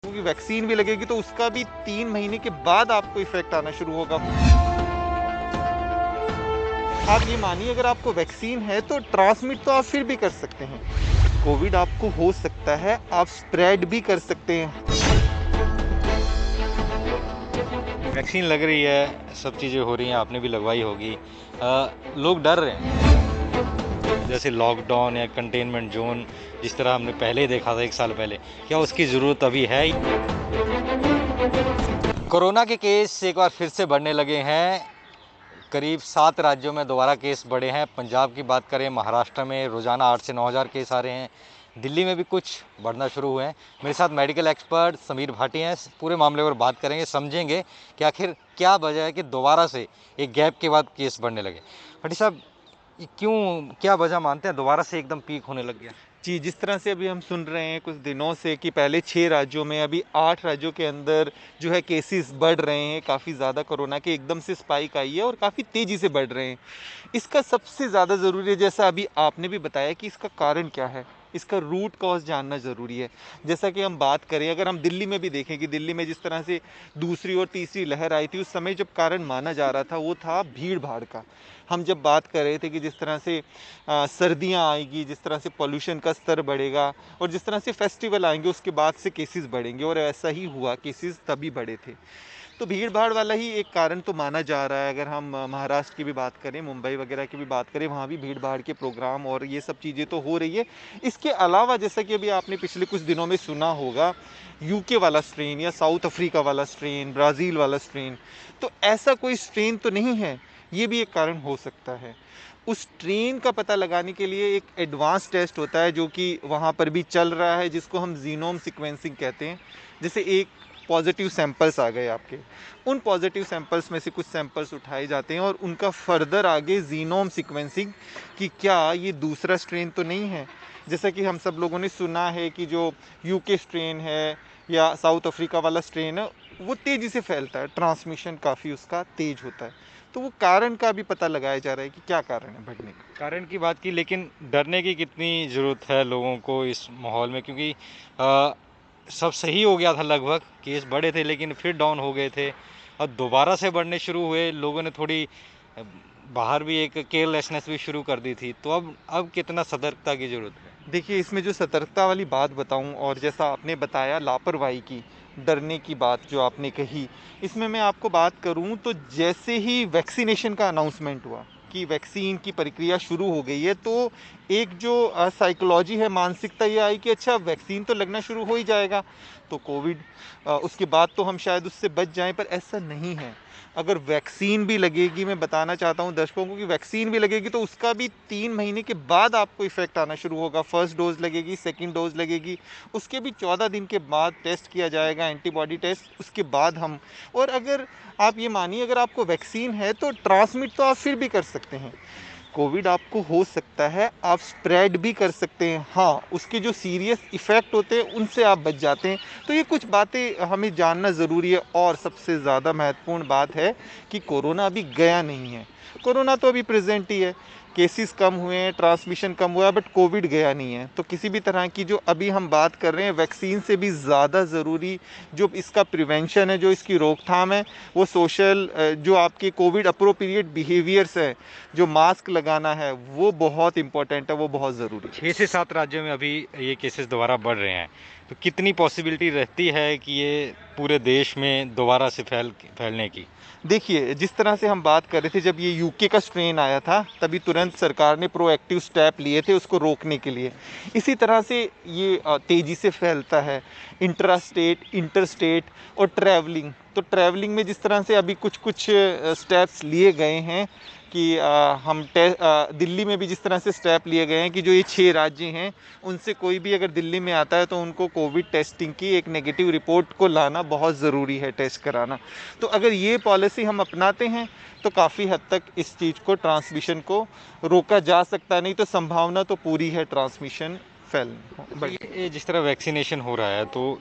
क्योंकि वैक्सीन भी लगेगी तो उसका भी 3 महीने के बाद आपको इफेक्ट आना शुरू होगा। आप ये मानिए, अगर आपको वैक्सीन है तो ट्रांसमिट तो आप फिर भी कर सकते हैं। कोविड आपको हो सकता है, आप स्प्रेड भी कर सकते हैं। वैक्सीन लग रही है, सब चीज़ें हो रही हैं, आपने भी लगवाई होगी। लोग डर रहे हैं, जैसे लॉकडाउन या कंटेनमेंट जोन जिस तरह हमने पहले देखा था 1 साल पहले, क्या उसकी ज़रूरत अभी है? कोरोना के केस एक बार फिर से बढ़ने लगे हैं। करीब 7 राज्यों में दोबारा केस बढ़े हैं। पंजाब की बात करें, महाराष्ट्र में रोज़ाना 8 से 9 हज़ार केस आ रहे हैं। दिल्ली में भी कुछ बढ़ना शुरू हुए हैं। मेरे साथ मेडिकल एक्सपर्ट समीर भाटी हैं। पूरे मामले पर बात करेंगे, समझेंगे कि आखिर क्या वजह है कि दोबारा से एक गैप के बाद केस बढ़ने लगे। भाटी साहब, ये क्यों, क्या वजह मानते हैं दोबारा से एकदम पीक होने लग गया? जी, जिस तरह से अभी हम सुन रहे हैं कुछ दिनों से कि पहले 6 राज्यों में, अभी 8 राज्यों के अंदर जो है केसेस बढ़ रहे हैं, काफ़ी ज़्यादा कोरोना के एकदम से स्पाइक आई है और काफ़ी तेज़ी से बढ़ रहे हैं। इसका सबसे ज़्यादा ज़रूरी है, जैसा अभी आपने भी बताया, कि इसका कारण क्या है, इसका रूट कॉज़ जानना ज़रूरी है। जैसा कि हम बात करें, अगर हम दिल्ली में भी देखें कि दिल्ली में जिस तरह से दूसरी और तीसरी लहर आई थी, उस समय जब कारण माना जा रहा था वो था भीड़-भाड़ का। हम जब बात कर रहे थे कि जिस तरह से सर्दियाँ आएगी, जिस तरह से पॉल्यूशन का स्तर बढ़ेगा और जिस तरह से फेस्टिवल आएंगे उसके बाद से केसेस बढ़ेंगे, और ऐसा ही हुआ, केसेस तभी बढ़े थे। तो भीड़ भाड़ वाला ही एक कारण तो माना जा रहा है। अगर हम महाराष्ट्र की भी बात करें, मुंबई वगैरह की भी बात करें, वहाँ भी भीड़ भाड़ के प्रोग्राम और ये सब चीज़ें तो हो रही है। इसके अलावा जैसा कि अभी आपने पिछले कुछ दिनों में सुना होगा, यूके वाला स्ट्रेन या साउथ अफ्रीका वाला स्ट्रेन, ब्राज़ील वाला स्ट्रेन, तो ऐसा कोई स्ट्रेन तो नहीं है, ये भी एक कारण हो सकता है। उस स्ट्रेन का पता लगाने के लिए एक एडवांस टेस्ट होता है जो कि वहाँ पर भी चल रहा है, जिसको हम जीनोम सीक्वेंसिंग कहते हैं। जैसे एक पॉजिटिव सैंपल्स आ गए आपके, उन पॉजिटिव सैंपल्स में से कुछ सैंपल्स उठाए जाते हैं और उनका फर्दर आगे जीनोम सीक्वेंसिंग कि क्या ये दूसरा स्ट्रेन तो नहीं है। जैसा कि हम सब लोगों ने सुना है कि जो यूके स्ट्रेन है या साउथ अफ्रीका वाला स्ट्रेन है, वो तेज़ी से फैलता है, ट्रांसमिशन काफ़ी उसका तेज होता है। तो वो कारण का भी पता लगाया जा रहा है कि क्या कारण है बढ़ने का। कारण की बात की, लेकिन डरने की कितनी ज़रूरत है लोगों को इस माहौल में? क्योंकि सब सही हो गया था लगभग, केस बढ़े थे लेकिन फिर डाउन हो गए थे, और दोबारा से बढ़ने शुरू हुए। लोगों ने थोड़ी अ, बाहर भी एक केयरलेसनेस भी शुरू कर दी थी, तो अब कितना सतर्कता की ज़रूरत है? देखिए, इसमें जो सतर्कता वाली बात बताऊं, और जैसा आपने बताया लापरवाही की, डरने की बात जो आपने कही, इसमें मैं आपको बात करूं तो जैसे ही वैक्सीनेशन का अनाउंसमेंट हुआ कि वैक्सीन की प्रक्रिया शुरू हो गई है, तो एक जो साइकोलॉजी है, मानसिकता ये आई कि अच्छा वैक्सीन तो लगना शुरू हो ही जाएगा तो कोविड उसके बाद तो हम शायद उससे बच जाएं, पर ऐसा नहीं है। अगर वैक्सीन भी लगेगी, मैं बताना चाहता हूं दर्शकों को कि वैक्सीन भी लगेगी तो उसका भी 3 महीने के बाद आपको इफेक्ट आना शुरू होगा। फर्स्ट डोज लगेगी, सेकंड डोज लगेगी, उसके भी 14 दिन के बाद टेस्ट किया जाएगा, एंटीबॉडी टेस्ट, उसके बाद हम। और अगर आप ये मानिए, अगर आपको वैक्सीन है तो ट्रांसमिट तो आप फिर भी कर सकते हैं। कोविड आपको हो सकता है, आप स्प्रेड भी कर सकते हैं, हाँ, उसके जो सीरियस इफ़ेक्ट होते हैं उनसे आप बच जाते हैं। तो ये कुछ बातें हमें जानना ज़रूरी है, और सबसे ज़्यादा महत्वपूर्ण बात है कि कोरोना अभी गया नहीं है। कोरोना तो अभी प्रेजेंट ही है, केसेस कम हुए हैं, ट्रांसमिशन कम हुआ है, बट कोविड गया नहीं है। तो किसी भी तरह की जो अभी हम बात कर रहे हैं, वैक्सीन से भी ज़्यादा ज़रूरी जो इसका प्रिवेंशन है, जो इसकी रोकथाम है, वो सोशल जो आपके कोविड अप्रोप्रिएट बिहेवियर्स हैं, जो मास्क लगाना है, वो बहुत इंपॉर्टेंट है, वो बहुत ज़रूरी है। 6 से 7 राज्यों में अभी ये केसेस दोबारा बढ़ रहे हैं, तो कितनी पॉसिबिलिटी रहती है कि ये पूरे देश में दोबारा से फैलने की? देखिए, जिस तरह से हम बात कर रहे थे, जब ये यूके का स्ट्रेन आया था तभी तुरंत सरकार ने प्रोएक्टिव स्टेप लिए थे उसको रोकने के लिए। इसी तरह से ये तेज़ी से फैलता है, इंट्रा स्टेट, इंटर स्टेट और ट्रैवलिंग। तो ट्रैवलिंग में जिस तरह से अभी कुछ कुछ स्टेप्स लिए गए हैं कि दिल्ली में भी जिस तरह से स्टेप लिए गए हैं कि जो ये 6 राज्य हैं, उनसे कोई भी अगर दिल्ली में आता है तो उनको कोविड टेस्टिंग की एक नेगेटिव रिपोर्ट को लाना बहुत ज़रूरी है, टेस्ट कराना। तो अगर ये पॉलिसी हम अपनाते हैं तो काफ़ी हद तक इस चीज़ को, ट्रांसमिशन को रोका जा सकता है। नहीं तो संभावना तो पूरी है ट्रांसमिशन फैलने तो बढ़। ये जिस तरह वैक्सीनेशन हो रहा है, तो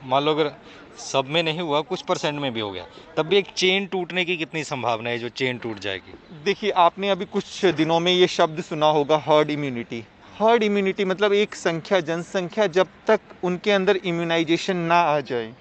मान लो अगर सब में नहीं हुआ, कुछ परसेंट में भी हो गया, तब भी एक चेन टूटने की कितनी संभावना है, जो चेन टूट जाएगी? देखिए, आपने अभी कुछ दिनों में ये शब्द सुना होगा, हर्ड इम्यूनिटी। हर्ड इम्यूनिटी मतलब एक संख्या जनसंख्या जब तक उनके अंदर इम्यूनाइजेशन ना आ जाए,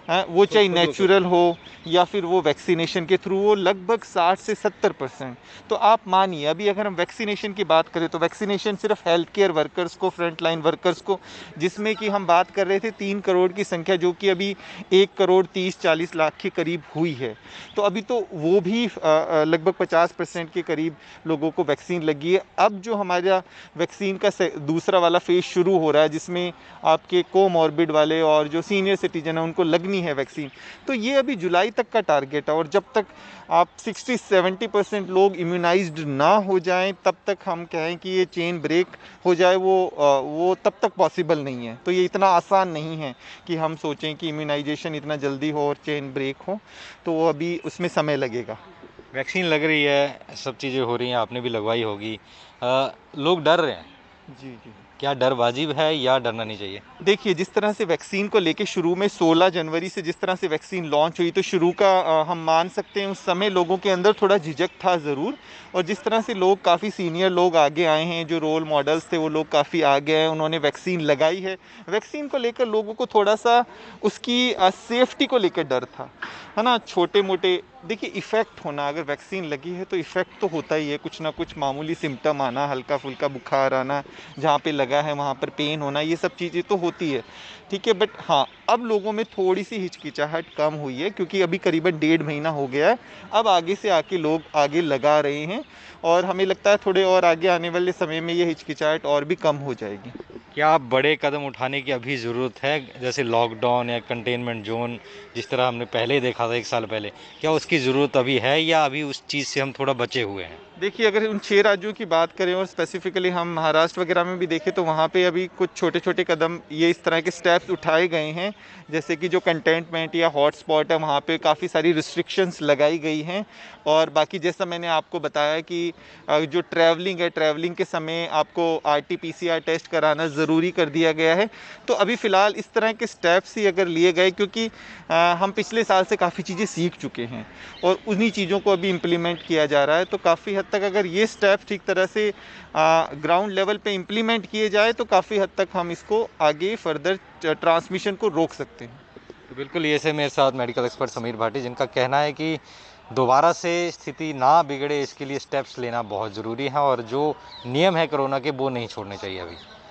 हाँ, वो खुद चाहे खुद हो नेचुरल हो या फिर वो वैक्सीनेशन के थ्रू, वो लगभग 60 से 70%। तो आप मानिए अभी अगर हम वैक्सीनेशन की बात करें तो वैक्सीनेशन सिर्फ हेल्थ केयर वर्कर्स को, फ्रंट लाइन वर्कर्स को, जिसमें कि हम बात कर रहे थे 3 करोड़ की संख्या, जो कि अभी 1 करोड़ 30-40 लाख के करीब हुई है। तो अभी तो वो भी लगभग 50% के करीब लोगों को वैक्सीन लगी है। अब जो हमारा वैक्सीन का दूसरा वाला फेज शुरू हो रहा है, जिसमें आपके कोमॉर्बिड वाले और जो सीनियर सिटीजन है उनको लगनी है वैक्सीन, तो ये अभी जुलाई तक का टारगेट है। और जब तक आप 60-70% लोग इम्यूनाइज्ड ना हो जाएं, तब तक हम कहें कि ये चेन ब्रेक हो जाए, वो तब तक पॉसिबल नहीं है। तो ये इतना आसान नहीं है कि हम सोचें कि इम्यूनाइजेशन इतना जल्दी हो और चेन ब्रेक हो, तो वो अभी उसमें समय लगेगा। वैक्सीन लग रही है, सब चीज़ें हो रही हैं, आपने भी लगवाई होगी। लोग डर रहे हैं, जी जी। क्या डर वाजिब है या डरना नहीं चाहिए? देखिए, जिस तरह से वैक्सीन को लेके शुरू में 16 जनवरी से जिस तरह से वैक्सीन लॉन्च हुई, तो शुरू का हम मान सकते हैं उस समय लोगों के अंदर थोड़ा झिझक था ज़रूर। और जिस तरह से लोग, काफ़ी सीनियर लोग आगे आए हैं, जो रोल मॉडल्स थे वो लोग काफ़ी आगे हैं, उन्होंने वैक्सीन लगाई है। वैक्सीन को लेकर लोगों को थोड़ा सा उसकी सेफ्टी को लेकर डर था, है ना। छोटे मोटे, देखिए इफ़ेक्ट होना, अगर वैक्सीन लगी है तो इफ़ेक्ट तो होता ही है, कुछ ना कुछ मामूली सिम्टम आना, हल्का फुल्का बुखार आना, जहाँ पे लगा है वहाँ पर पेन होना, ये सब चीज़ें तो होती है, ठीक है। बट हाँ, अब लोगों में थोड़ी सी हिचकिचाहट कम हुई है, क्योंकि अभी करीबन 1.5 महीना हो गया है। अब आगे से आके लोग आगे लगा रहे हैं, और हमें लगता है थोड़े और आगे आने वाले समय में ये हिचकिचाहट और भी कम हो जाएगी। क्या बड़े कदम उठाने की अभी ज़रूरत है, जैसे लॉकडाउन या कंटेनमेंट जोन, जिस तरह हमने पहले देखा था 1 साल पहले, क्या उसकी ज़रूरत अभी है या अभी उस चीज़ से हम थोड़ा बचे हुए हैं? देखिए, अगर उन 6 राज्यों की बात करें और स्पेसिफिकली हम महाराष्ट्र वगैरह में भी देखें, तो वहाँ पे अभी कुछ छोटे-छोटे कदम, ये इस तरह के स्टेप्स उठाए गए हैं। जैसे कि जो कंटेनमेंट या हॉटस्पॉट है, वहाँ पे काफ़ी सारी रिस्ट्रिक्शंस लगाई गई हैं। और बाकी जैसा मैंने आपको बताया कि जो ट्रैवलिंग है, ट्रैवलिंग के समय आपको आरटी-पीसीआर टेस्ट कराना ज़रूरी कर दिया गया है। तो अभी फ़िलहाल इस तरह के स्टेप्स ही अगर लिए गए, क्योंकि हम पिछले साल से काफ़ी चीज़ें सीख चुके हैं और उन्हीं चीज़ों को अभी इम्प्लीमेंट किया जा रहा है। तो काफ़ी हद तक अगर ये स्टेप ठीक तरह से ग्राउंड लेवल पे इम्प्लीमेंट किए जाए, तो काफ़ी हद तक हम इसको आगे फर्दर ट्रांसमिशन को रोक सकते हैं। तो बिल्कुल, ये से मेरे साथ मेडिकल एक्सपर्ट समीर भाटी, जिनका कहना है कि दोबारा से स्थिति ना बिगड़े इसके लिए स्टेप्स लेना बहुत ज़रूरी है और जो नियम है कोरोना के वो नहीं छोड़ने चाहिए अभी।